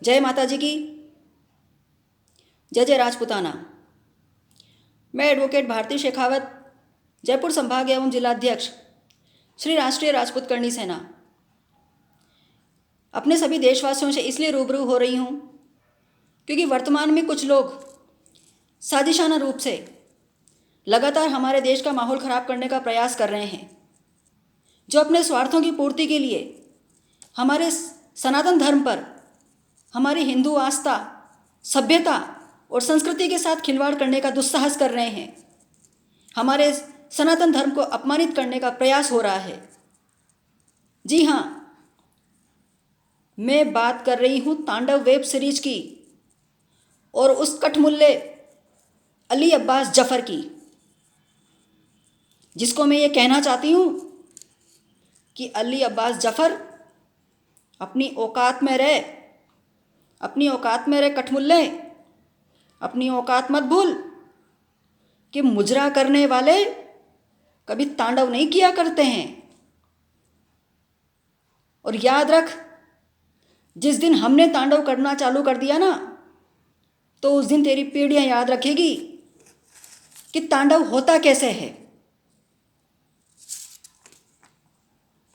जय माता जी की। जय जय राजपुताना। मैं एडवोकेट भारती शेखावत, जयपुर संभाग एवं जिलाध्यक्ष श्री राष्ट्रीय राजपूत करणी सेना, अपने सभी देशवासियों से इसलिए रूबरू हो रही हूँ क्योंकि वर्तमान में कुछ लोग साजिशाना रूप से लगातार हमारे देश का माहौल खराब करने का प्रयास कर रहे हैं, जो अपने स्वार्थों की पूर्ति के लिए हमारे सनातन धर्म पर, हमारी हिंदू आस्था, सभ्यता और संस्कृति के साथ खिलवाड़ करने का दुस्साहस कर रहे हैं। हमारे सनातन धर्म को अपमानित करने का प्रयास हो रहा है। जी हाँ, मैं बात कर रही हूँ तांडव वेब सीरीज की और उस कठमुल्ले अली अब्बास जफर की, जिसको मैं ये कहना चाहती हूँ कि अली अब्बास जफर अपनी औकात में रहे, अपनी औकात में रहे कठमुल्ले, अपनी औकात मत भूल कि मुजरा करने वाले कभी तांडव नहीं किया करते हैं। और याद रख, जिस दिन हमने तांडव करना चालू कर दिया ना, तो उस दिन तेरी पीढ़ियां याद रखेगी कि तांडव होता कैसे है।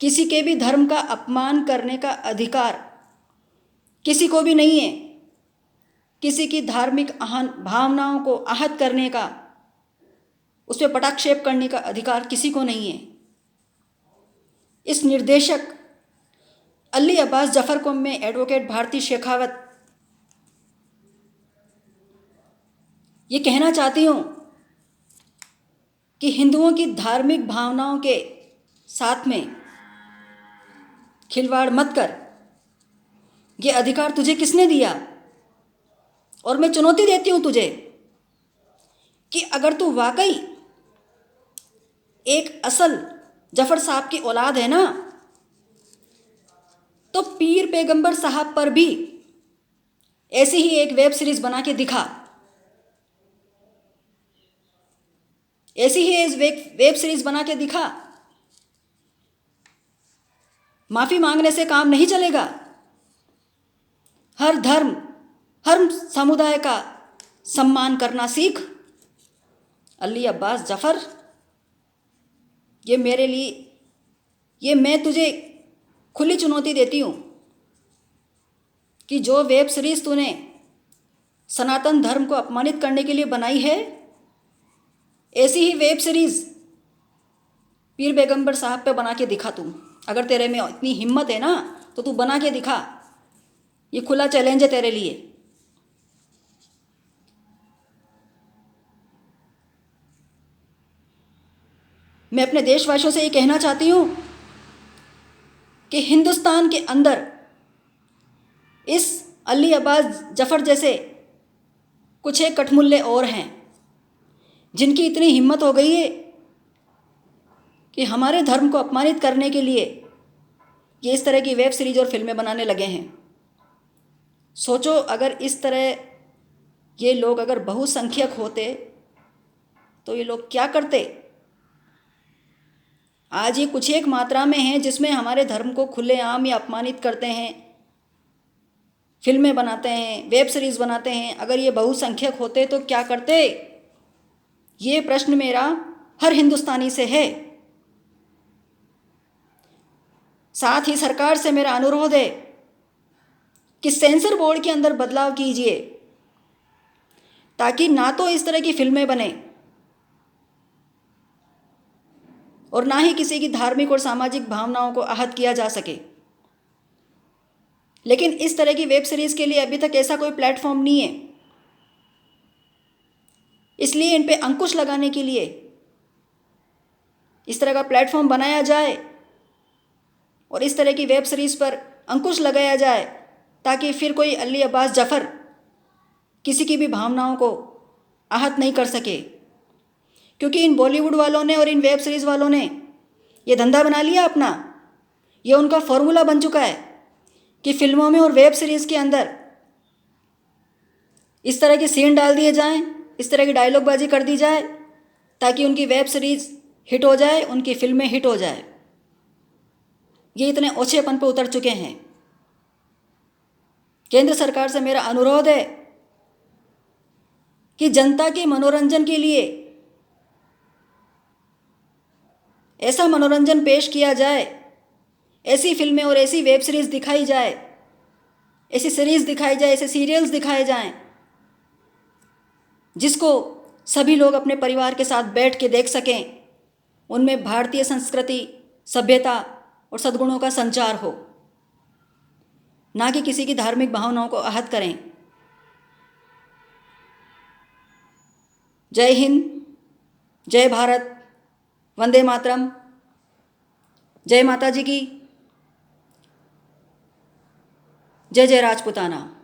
किसी के भी धर्म का अपमान करने का अधिकार किसी को भी नहीं है। किसी की धार्मिक भावनाओं को आहत करने का, उस पर पटाक्षेप करने का अधिकार किसी को नहीं है। इस निर्देशक अली अब्बास जफर को मैं एडवोकेट भारती शेखावत ये कहना चाहती हूँ कि हिंदुओं की धार्मिक भावनाओं के साथ में खिलवाड़ मत कर। ये अधिकार तुझे किसने दिया? और मैं चुनौती देती हूँ तुझे कि अगर तू वाकई एक असल जफर साहब की औलाद है ना, तो पीर पैगंबर साहब पर भी ऐसी ही एक वेब सीरीज बना के दिखा। ऐसी ही एक वेब सीरीज बना के दिखा। माफी मांगने से काम नहीं चलेगा। हर धर्म, हर समुदाय का सम्मान करना सीख। अली अब्बास जफर, ये मेरे लिए, ये मैं तुझे खुली चुनौती देती हूँ कि जो वेब सीरीज तूने सनातन धर्म को अपमानित करने के लिए बनाई है, ऐसी ही वेब सीरीज पीर पैगंबर साहब पे बना के दिखा। तू अगर तेरे में इतनी हिम्मत है ना, तो तू बना के दिखा। ये खुला चैलेंज है तेरे लिए। मैं अपने देशवासियों से ये कहना चाहती हूँ कि हिंदुस्तान के अंदर इस अली अब्बास जफर जैसे कुछ एक कठमुल्ले और हैं, जिनकी इतनी हिम्मत हो गई है कि हमारे धर्म को अपमानित करने के लिए ये इस तरह की वेब सीरीज और फिल्में बनाने लगे हैं। सोचो, अगर इस तरह ये लोग अगर बहुसंख्यक होते तो ये लोग क्या करते। आज ये कुछ एक मात्रा में हैं जिसमें हमारे धर्म को खुलेआम या अपमानित करते हैं, फिल्में बनाते हैं, वेब सीरीज बनाते हैं। अगर ये बहुसंख्यक होते तो क्या करते? ये प्रश्न मेरा हर हिंदुस्तानी से है। साथ ही सरकार से मेरा अनुरोध है कि सेंसर बोर्ड के अंदर बदलाव कीजिए, ताकि ना तो इस तरह की फिल्में बने और ना ही किसी की धार्मिक और सामाजिक भावनाओं को आहत किया जा सके। लेकिन इस तरह की वेब सीरीज के लिए अभी तक ऐसा कोई प्लेटफॉर्म नहीं है। इसलिए इन पे अंकुश लगाने के लिए इस तरह का प्लेटफॉर्म बनाया जाए और इस तरह की वेब सीरीज पर अंकुश लगाया जाए, ताकि फिर कोई अली अब्बास जफर किसी की भी भावनाओं को आहत नहीं कर सके। क्योंकि इन बॉलीवुड वालों ने और इन वेब सीरीज वालों ने ये धंधा बना लिया अपना। ये उनका फॉर्मूला बन चुका है कि फिल्मों में और वेब सीरीज के अंदर इस तरह के सीन डाल दिए जाएं, इस तरह की डायलॉगबाजी कर दी जाए, ताकि उनकी वेब सीरीज हिट हो जाए, उनकी फिल्में हिट हो जाए। ये इतने ओछेपन पे उतर चुके हैं केंद्र सरकार से मेरा अनुरोध है कि जनता के मनोरंजन के लिए ऐसा मनोरंजन पेश किया जाए, ऐसी फिल्में और ऐसी वेब सीरीज़ दिखाई जाए, ऐसी सीरीज़ दिखाई जाए, ऐसे सीरियल्स दिखाए जाएं जिसको सभी लोग अपने परिवार के साथ बैठ के देख सकें, उनमें भारतीय संस्कृति, सभ्यता और सद्गुणों का संचार हो, ना कि किसी की धार्मिक भावनाओं को आहत करें। जय हिंद, जय भारत, वंदे मातरम, जय माता जी की, जय जय राजपूताना।